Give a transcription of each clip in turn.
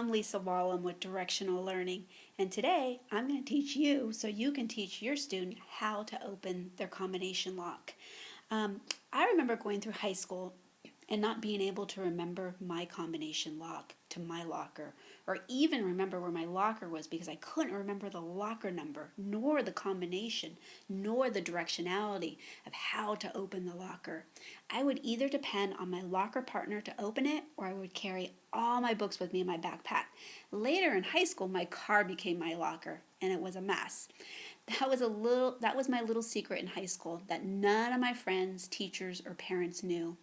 I'm Lisa Wallem with Directional Learning, and today I'm going to teach you so you can teach your student how to open their combination lock. I remember going through high school and not being able to remember my combination lock to my locker, or even remember where my locker was because I couldn't remember the locker number, nor the combination, nor the directionality of how to open the locker. I would either depend on my locker partner to open it, or I would carry all my books with me in my backpack. Later in high school, my car became my locker, and it was a mess. That was my little secret in high school that none of my friends, teachers, or parents knew.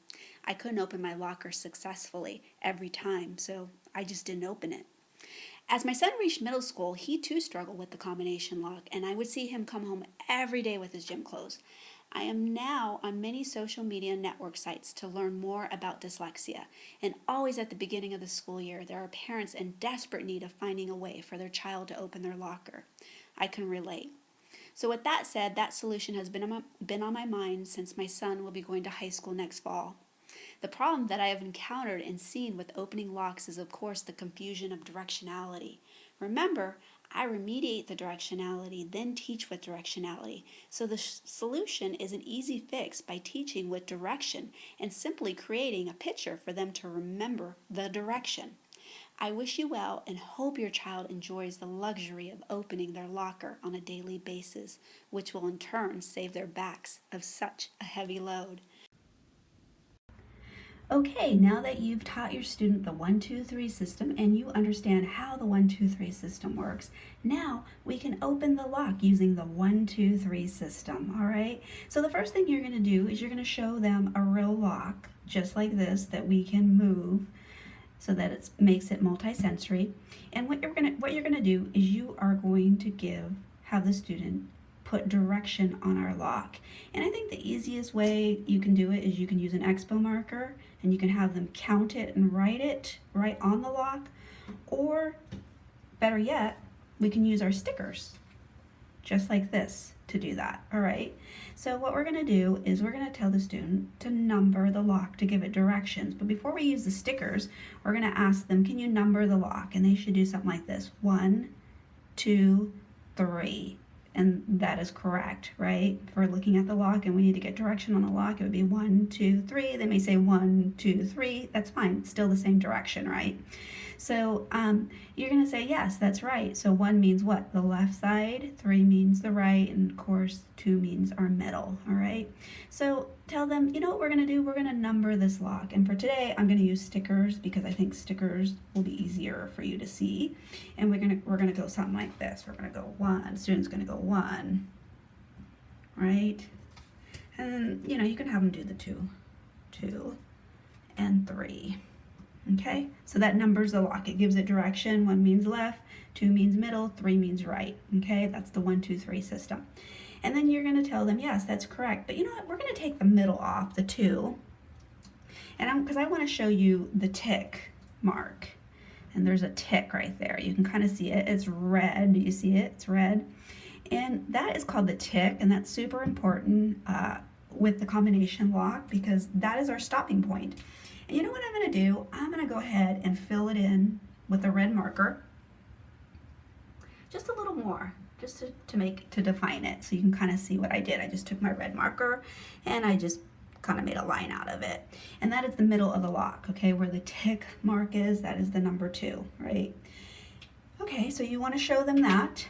I couldn't open my locker successfully every time, so I just didn't open it. As my son reached middle school, he too struggled with the combination lock, and I would see him come home every day with his gym clothes. I am now on many social media network sites to learn more about dyslexia, and always at the beginning of the school year, there are parents in desperate need of finding a way for their child to open their locker. I can relate. So with that said, that solution has been on my mind since my son will be going to high school next fall. The problem that I have encountered and seen with opening locks is, of course, the confusion of directionality. Remember, I remediate the directionality, then teach with directionality. So the solution is an easy fix by teaching with direction and simply creating a picture for them to remember the direction. I wish you well and hope your child enjoys the luxury of opening their locker on a daily basis, which will in turn save their backs of such a heavy load. Okay, now that you've taught your student the 1, 2, 3 system and you understand how the 1, 2, 3 system works, now we can open the lock using the 1, 2, 3 system, all right? So the first thing you're going to do is you're going to show them a real lock, just like this, that we can move so that it makes it multi-sensory. And what you're gonna do is you are going to have the student put direction on our lock. And I think the easiest way you can do it is you can use an expo marker and you can have them count it and write it right on the lock, or better yet, we can use our stickers just like this to do that. All right, so what we're going to do is we're going to tell the student to number the lock to give it directions. But before we use the stickers, we're going to ask them, can you number the lock? And they should do something like this: 1, 2, 3. And that is correct, right? If we're looking at the lock and we need to get direction on the lock, it would be 1, 2, 3. They may say 1, 2, 3. That's fine. It's still the same direction, right? So you're going to say, yes, that's right. So 1 means what? The left side. 3 means the right. And of course, 2 means our middle, all right? So tell them, you know what we're going to do? We're going to number this lock. And for today, I'm going to use stickers because I think stickers will be easier for you to see. And we're going to go something like this. We're going to go 1. The student's going to go 1, right? And, you know, you can have them do the 2, and 3. Okay, so that numbers the lock. It gives it direction. 1 means left, 2 means middle, 3 means right. Okay, that's the 1, 2, 3 system. And then you're going to tell them, yes, that's correct. But you know what? We're going to take the middle off, the 2. And because I want to show you the tick mark. And there's a tick right there. You can kind of see it. It's red. Do you see it? It's red. And that is called the tick. And that's super important with the combination lock because that is our stopping point. And you know what I'm going to do? I'm going to go ahead and fill it in with a red marker. Just a little more, just to define it, so you can kind of see what I did. I just took my red marker and I just kind of made a line out of it. And that is the middle of the lock, okay? Where the tick mark is, that is the number 2, right? Okay, so you want to show them that.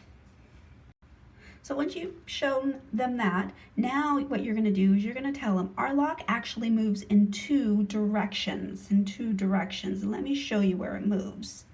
So once you've shown them that, now what you're going to do is you're going to tell them our lock actually moves in 2 directions, And let me show you where it moves.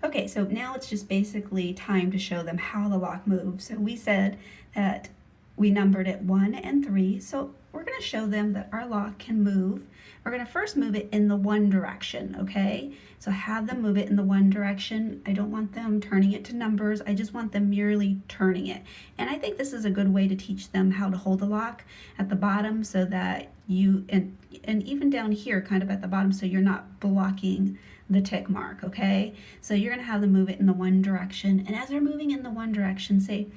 Okay, so now it's just basically time to show them how the lock moves. So we said that we numbered it 1 and 3. So we're going to show them that our lock can move. We're going to first move it in the 1 direction, okay? So have them move it in the 1 direction. I don't want them turning it to numbers. I just want them merely turning it. And I think this is a good way to teach them how to hold the lock at the bottom so that and even down here kind of at the bottom so you're not blocking the tick mark, okay? So you're going to have them move it in the 1 direction. And as they're moving in the 1 direction, say,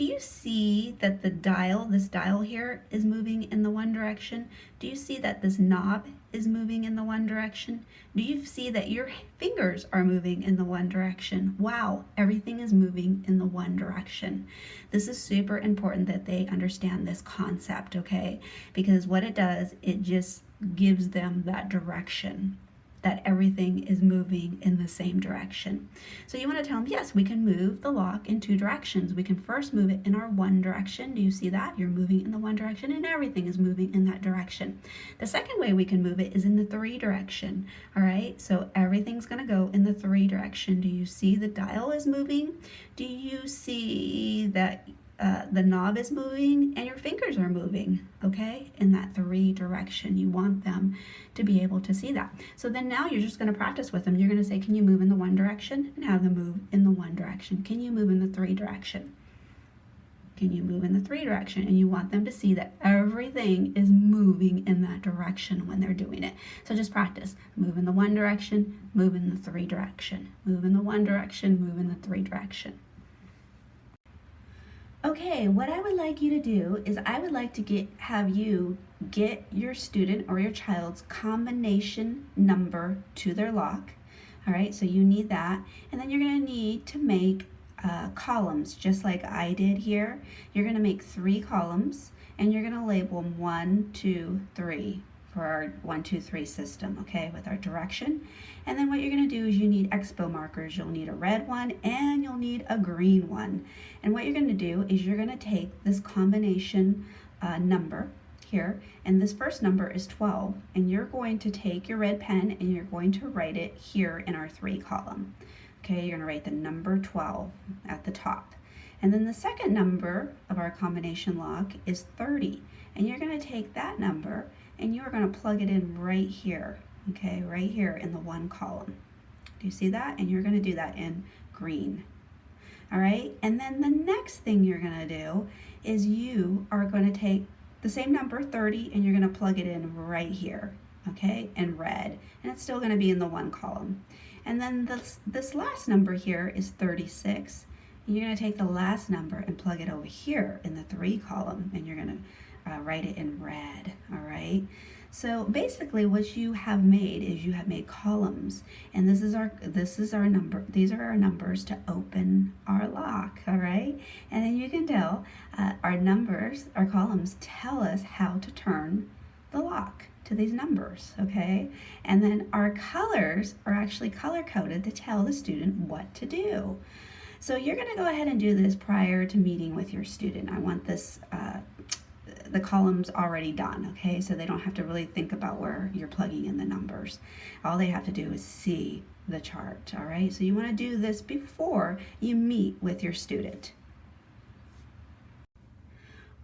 do you see that this dial here is moving in the one direction? Do you see that this knob is moving in the one direction? Do you see that your fingers are moving in the one direction? Wow, everything is moving in the one direction. This is super important that they understand this concept, okay? Because what it does, it just gives them that direction, that everything is moving in the same direction. So you want to tell them, yes, we can move the lock in two directions. We can first move it in our one direction. Do you see that? You're moving in the one direction and everything is moving in that direction. The second way we can move it is in the three direction. All right, so everything's going to go in the three direction. Do you see the dial is moving? Do you see that the knob is moving and your fingers are moving, okay, in that three direction? You want them to be able to see that. So then now you're just going to practice with them. You're going to say, can you move in the one direction? And have them move in the one direction. Can you move in the three direction? Can you move in the three direction? And you want them to see that everything is moving in that direction when they're doing it. So just practice. Move in the one direction, move in the three direction. Move in the one direction, move in the three direction. Okay, what I would like you to do is I would like to have you get your student or your child's combination number to their lock. All right, so you need that. And then you're going to need to make columns, just like I did here. You're going to make 3 columns, and you're going to label them 1, 2, 3 for our 1, 2, 3 system, okay, with our direction. And then what you're going to do is you need expo markers. You'll need a red one and you'll need a green one. And what you're going to do is you're going to take this combination number here, and this first number is 12, and you're going to take your red pen and you're going to write it here in our 3 column. Okay, you're going to write the number 12 at the top. And then the second number of our combination lock is 30, and you're going to take that number and you're going to plug it in right here, okay, right here in the 1 column. Do you see that? And you're going to do that in green. All right, and then the next thing you're going to do is you are going to take the same number, 30, and you're going to plug it in right here, okay, in red, and it's still going to be in the 1 column. And then this last number here is 36, and you're going to take the last number and plug it over here in the 3 column, and you're going to write it in red. All right, so basically what you have made is you have made columns, and this is our number. These are our numbers to open our lock. All right, and then you can tell our columns tell us how to turn the lock to these numbers, okay? And then our colors are actually color coded to tell the student what to do. So you're going to go ahead and do this prior to meeting with your student. I want this the columns already done, okay? So they don't have to really think about where you're plugging in the numbers. All they have to do is see the chart, all right? So you want to do this before you meet with your student.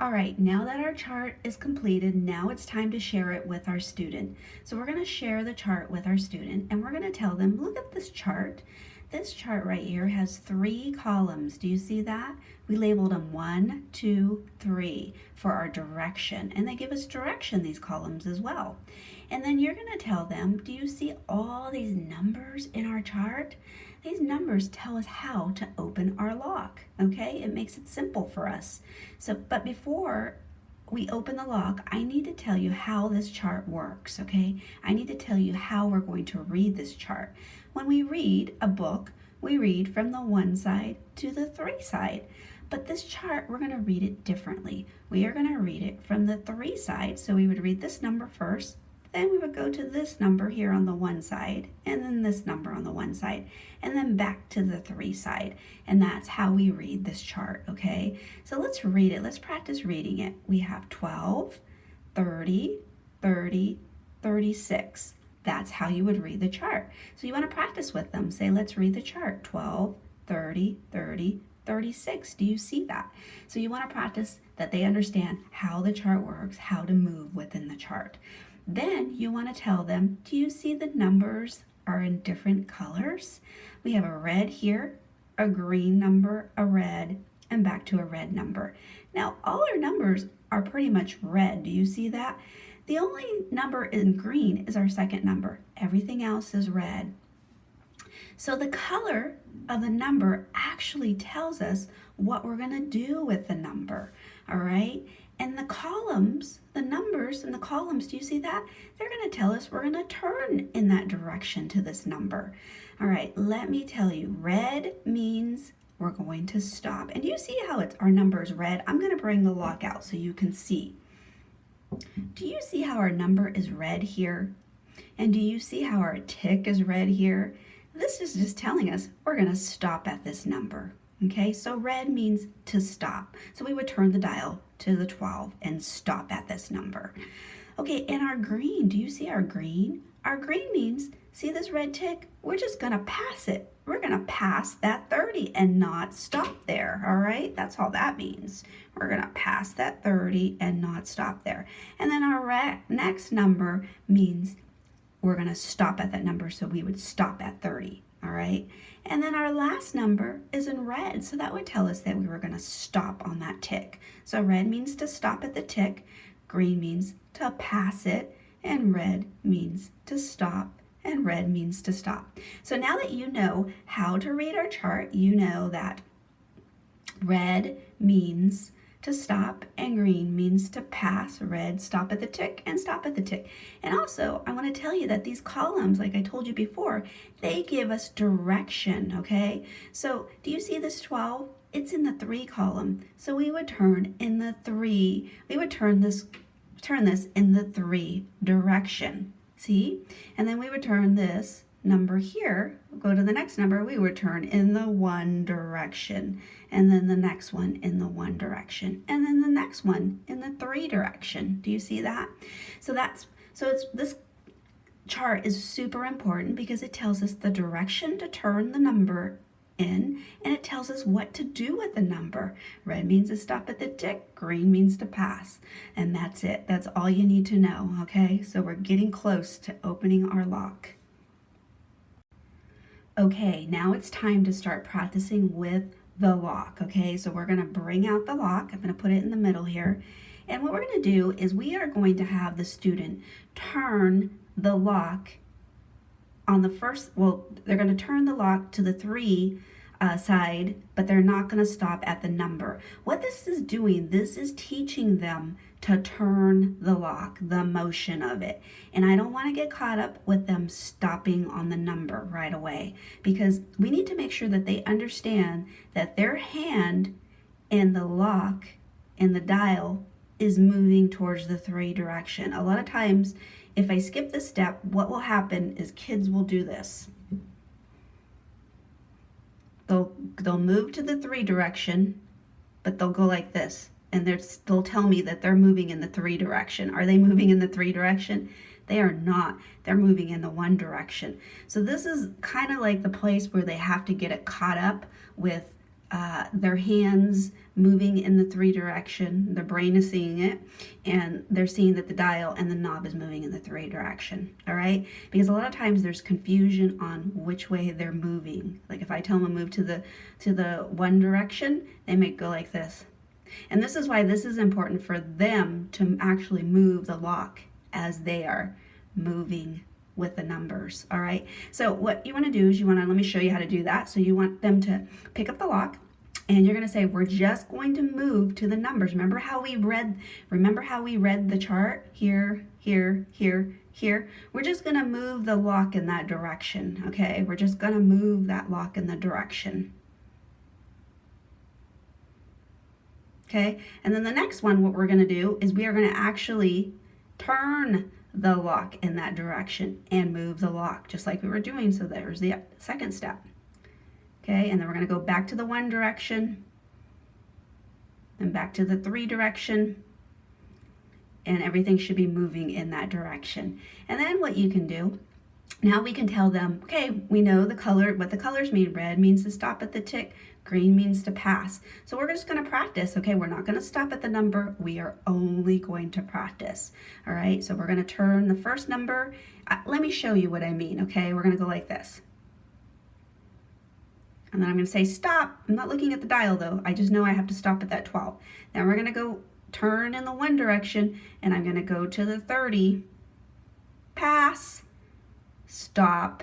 All right, now that our chart is completed, now it's time to share it with our student. So we're going to share the chart with our student, and we're going to tell them, look at this chart. This chart right here has 3 columns. Do you see that? We labeled them 1, 2, 3 for our direction, and they give us direction, these columns as well. And then you're going to tell them, do you see all these numbers in our chart? These numbers tell us how to open our lock, okay? It makes it simple for us. But before we open the lock, I need to tell you how this chart works, okay? I need to tell you how we're going to read this chart. When we read a book, we read from the 1 side to the 3 side. But this chart, we're going to read it differently. We are going to read it from the 3 side. So we would read this number first, then we would go to this number here on the 1 side, and then this number on the 1 side, and then back to the 3 side. And that's how we read this chart, okay? So let's read it. Let's practice reading it. We have 12, 30, 30, 36. That's how you would read the chart. So you want to practice with them. Say, let's read the chart. 12, 30, 30, 36. Do you see that? So you want to practice that they understand how the chart works, how to move within the chart. Then you want to tell them, do you see the numbers are in different colors? We have a red here, a green number, a red, and back to a red number. Now, all our numbers are pretty much red. Do you see that? The only number in green is our second number. Everything else is red. So the color of the number actually actually tells us what we're going to do with the number, all right? And the columns, the numbers in the columns, do you see that? They're going to tell us we're going to turn in that direction to this number. All right, let me tell you, red means we're going to stop. And you see how our number is red? I'm going to bring the lock out so you can see. Do you see how our number is red here? And do you see how our tick is red here? This is just telling us we're going to stop at this number. Okay, so red means to stop. So we would turn the dial to the 12 and stop at this number. Okay, and our green, do you see our green? Our green means, see this red tick? We're just going to pass it. We're going to pass that 30 and not stop there, all right? That's all that means. We're going to pass that 30 and not stop there. And then our next number means we're going to stop at that number, so we would stop at 30, all right? And then our last number is in red, so that would tell us that we were going to stop on that tick. So red means to stop at the tick, green means to pass it, and red means to stop, and red means to stop. So now that you know how to read our chart, you know that red means to stop and green means to pass. Red, stop at the tick, and stop at the tick. And also, I want to tell you that these columns, like I told you before, they give us direction, okay? So do you see this 12? It's in the 3 column. So we would turn in the 3. We would turn this in the 3 direction. See? And then we would turn this number here, go to the next number, we would turn in the 1 direction, and then the next one in the 1 direction, and then the next one in the 3 direction. Do you see that? So this chart is super important because it tells us the direction to turn the number in, and it tells us what to do with the number. Red means to stop at the tick, green means to pass, and that's it. That's all you need to know, okay? So we're getting close to opening our lock. Okay, now it's time to start practicing with the lock, okay? So we're gonna bring out the lock. I'm gonna put it in the middle here. And what we're gonna do is we are going to have the student turn the lock on the first, well, they're gonna turn the lock to the 3 side, but they're not gonna stop at the number. What this is doing, this is teaching them to turn the lock, the motion of it. And I don't want to get caught up with them stopping on the number right away, because we need to make sure that they understand that their hand in the lock and the dial is moving towards the 3 direction. A lot of times, if I skip this step, what will happen is kids will do this. They'll move to the 3 direction, but they'll go like this. And they'll tell me that they're moving in the 3 direction. Are they moving in the 3 direction? They are not. They're moving in the 1 direction. So this is kind of like the place where they have to get it caught up with their hands moving in the 3 direction. Their brain is seeing it, and they're seeing that the dial and the knob is moving in the 3 direction, all right? Because a lot of times there's confusion on which way they're moving. Like if I tell them to move to the 1 direction, they may go like this. And this is why this is important for them to actually move the lock as they are moving with the numbers, all right? So what you want to do is let me show you how to do that. So you want them to pick up the lock, and you're going to say, we're just going to move to the numbers. Remember how we read the chart? Here, here, here, here. We're just going to move the lock in that direction, okay? We're just going to move that lock in the direction. Okay, and then the next one, what we're going to do is we are going to actually turn the lock in that direction and move the lock just like we were doing. So there's the second step. Okay, and then we're going to go back to the 1 direction, then back to the 3 direction, and everything should be moving in that direction. And then what you can do, now we can tell them, okay, we know what the colors mean. Red means to stop at the tick, green means to pass. So we're just going to practice, okay? We're not going to stop at the number. We are only going to practice, all right? So we're going to turn the first number. Let me show you what I mean, okay? We're going to go like this. And then I'm going to say stop. I'm not looking at the dial, though. I just know I have to stop at that 12. Then we're going to go turn in the 1 direction, and I'm going to go to the 30, pass, stop,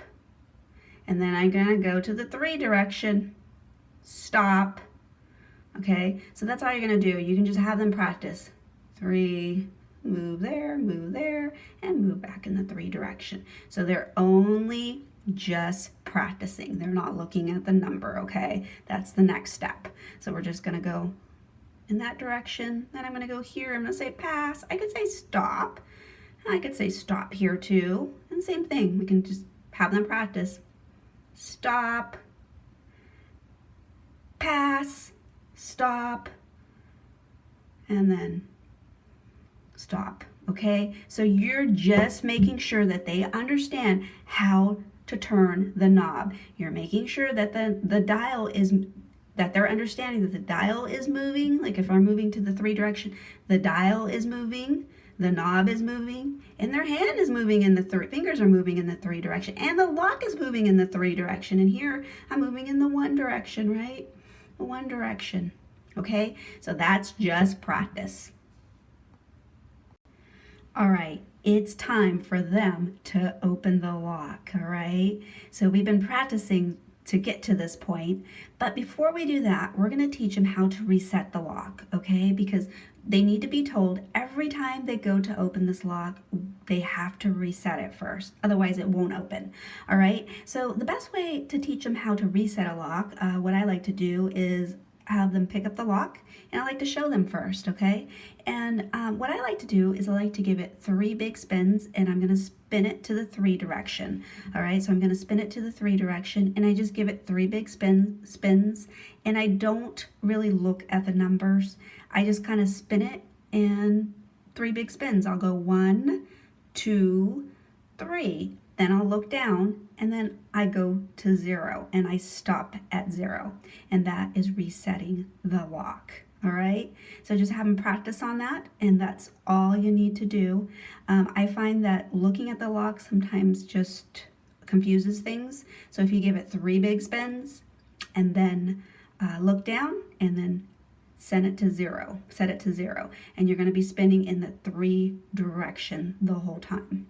and then I'm going to go to the 3 direction, stop. Okay, so that's all you're gonna do. You can just have them practice. 3, move there, and move back in the 3 direction. So they're only just practicing. They're not looking at the number, okay? That's the next step. So we're just gonna go in that direction. Then I'm gonna go here. I'm gonna say pass. I could say stop. I could say stop here too. And same thing. We can just have them practice. Stop, pass, stop, and then stop. Okay, so you're just making sure that they understand how to turn the knob. You're making sure that the dial is, that they're understanding that the dial is moving. Like if I'm moving to the 3 direction, the dial is moving, the knob is moving, and their hand is moving in the 3, fingers are moving in the 3 direction, and the lock is moving in the 3 direction. And here I'm moving in the 1 direction, right? The 1 direction. Okay, so that's just practice. All right, it's time for them to open the lock, all right? So we've been practicing to get to this point, but before we do that, we're gonna teach them how to reset the lock, okay? Because they need to be told every time they go to open this lock, they have to reset it first, otherwise it won't open, all right? So the best way to teach them how to reset a lock, what I like to do is have them pick up the lock, and I like to show them first, okay? And what I like to do is I like to give it 3 big spins, and I'm gonna spin it to the 3 direction. All right, so I'm gonna spin it to the 3 direction, and I just give it 3 big spins, and I don't really look at the numbers. I just kind of spin it and 3 big spins. I'll go 1, 2, 3. Then I'll look down, and then I go to 0, and I stop at 0, and that is resetting the lock. All right, so just have them practice on that, and that's all you need to do. I find that looking at the lock sometimes just confuses things. So if you give it 3 big spins, and then look down, and then set it to 0, and you're going to be spinning in the 3 direction the whole time.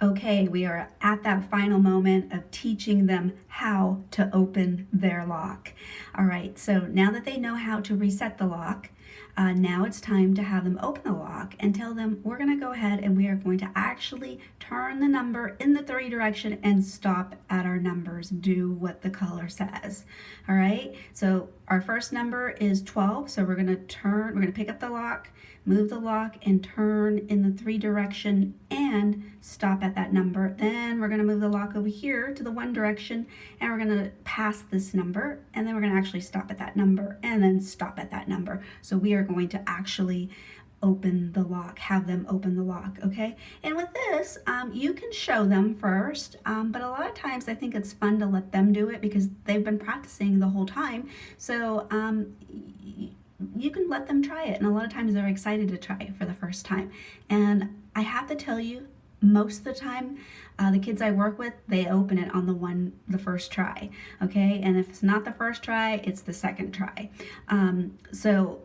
Okay, we are at that final moment of teaching them how to open their lock. All right, so now that they know how to reset the lock, now it's time to have them open the lock and tell them we're going to go ahead and we are going to actually turn the number in the 3 direction and stop at our numbers. Do what the color says. All right, so our first number is 12, so we're going to pick up the lock, move the lock, and turn in the 3 direction and stop at that number. Then we're going to move the lock over here to the 1 direction, and we're going to pass this number, and then we're going to actually stop at that number and then stop at that number. So we are going to actually open the lock, have them open the lock, okay? And with this, you can show them first, but a lot of times I think it's fun to let them do it because they've been practicing the whole time. So you can let them try it, and a lot of times they're excited to try it for the first time. And I have to tell you, most of the time, the kids I work with, they open it on the first try, okay? And if it's not the first try, it's the second try. So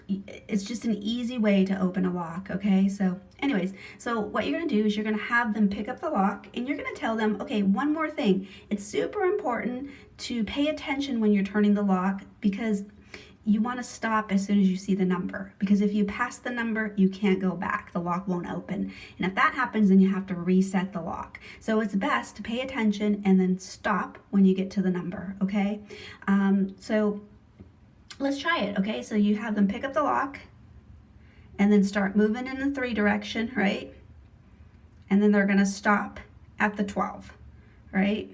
it's just an easy way to open a lock, okay? So anyways, so what you're gonna do is you're gonna have them pick up the lock, and you're gonna tell them, okay, one more thing. It's super important to pay attention when you're turning the lock, because you want to stop as soon as you see the number, because if you pass the number, you can't go back. The lock won't open. And if that happens, then you have to reset the lock. So it's best to pay attention and then stop when you get to the number, okay? So let's try it, okay? So you have them pick up the lock and then start moving in the 3 direction, right? And then they're going to stop at the 12, right?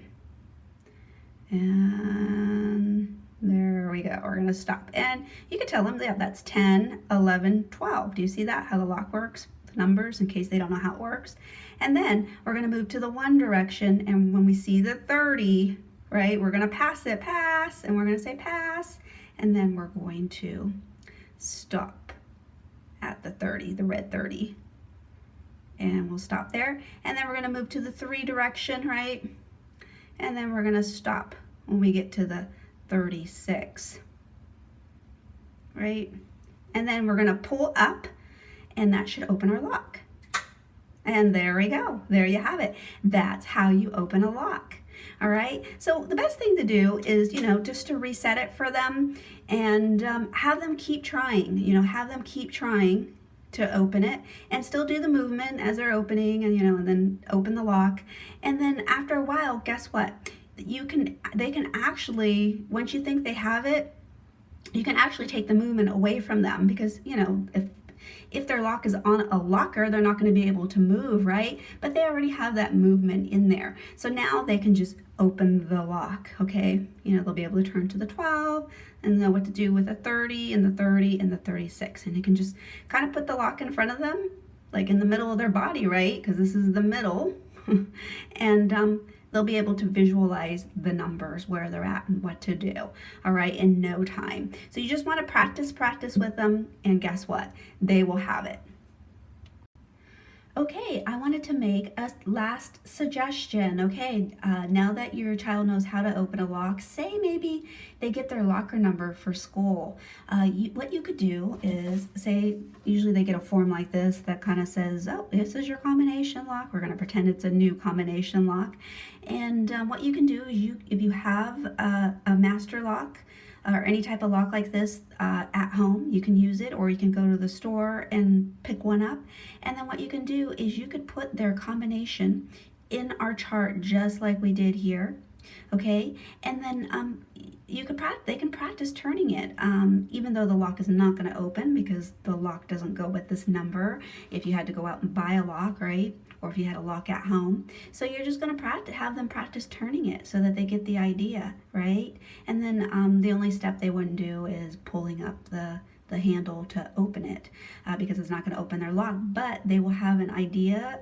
And there we go. We're going to stop. And you can tell them, yeah, that's 10, 11, 12. Do you see that, how the lock works? The numbers, in case they don't know how it works. And then we're going to move to the 1 direction. And when we see the 30, right, we're going to pass, and we're going to say pass. And then we're going to stop at the 30, the red 30. And we'll stop there. And then we're going to move to the 3 direction, right? And then we're going to stop when we get to the 36, right? And then we're going to pull up, and that should open our lock. And there we go. There you have it. That's how you open a lock. All right, so the best thing to do is, just to reset it for them and have them keep trying, have them keep trying to open it and still do the movement as they're opening and then open the lock. And then after a while, guess what? They can actually, once you think they have it, you can actually take the movement away from them because, if their lock is on a locker, they're not going to be able to move, right? But they already have that movement in there. So now they can just open the lock, okay? They'll be able to turn to the 12 and know what to do with the 30 and the 30 and the 36. And they can just kind of put the lock in front of them, like in the middle of their body, right? Because this is the middle. And they'll be able to visualize the numbers, where they're at and what to do, all right, in no time. So you just want to practice with them, and guess what? They will have it. Okay, I wanted to make a last suggestion. Okay, now that your child knows how to open a lock, say maybe they get their locker number for school. What you could do is say, usually they get a form like this that kind of says, oh, this is your combination lock. We're going to pretend it's a new combination lock. And what you can do is if you have a master lock, or any type of lock like this at home, you can use it, or you can go to the store and pick one up. And then what you can do is you could put their combination in our chart just like we did here, okay? And then they can practice turning it, even though the lock is not going to open because the lock doesn't go with this number if you had to go out and buy a lock, right? Or if you had a lock at home. So you're just going to have them practice turning it so that they get the idea, right? And then the only step they wouldn't do is pulling up the handle to open it because it's not going to open their lock, but they will have an idea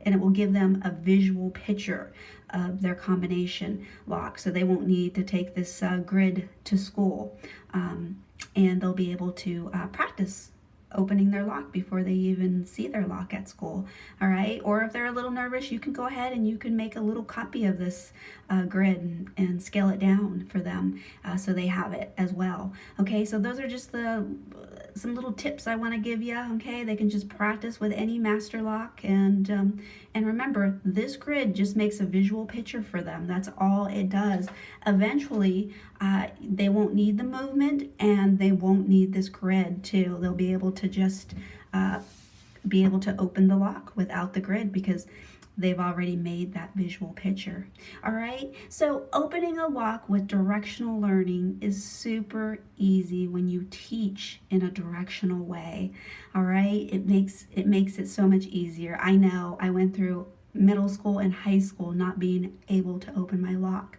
and it will give them a visual picture of their combination lock, so they won't need to take this grid to school, and they'll be able to practice opening their lock before they even see their lock at school, all right? Or if they're a little nervous, you can go ahead and you can make a little copy of this grid and scale it down for them so they have it as well, okay? So those are just some little tips I want to give you, okay? They can just practice with any master lock, and remember, this grid just makes a visual picture for them. That's all it does. Eventually, they won't need the movement and they won't need this grid too. They'll be able to just be able to open the lock without the grid because they've already made that visual picture. All right, so opening a lock with directional learning is super easy when you teach in a directional way. All right, it makes it so much easier. I know I went through middle school and high school not being able to open my lock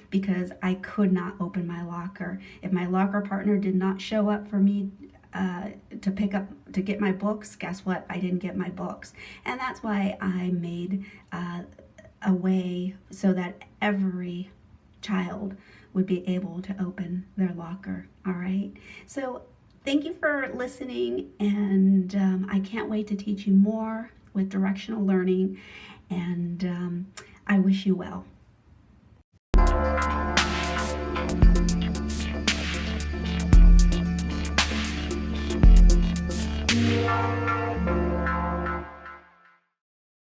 because I could not open my locker. If my locker partner did not show up for me to get my books, guess what? I didn't get my books. And that's why I made a way so that every child would be able to open their locker. All right. So thank you for listening, and I can't wait to teach you more with directional learning, and I wish you well.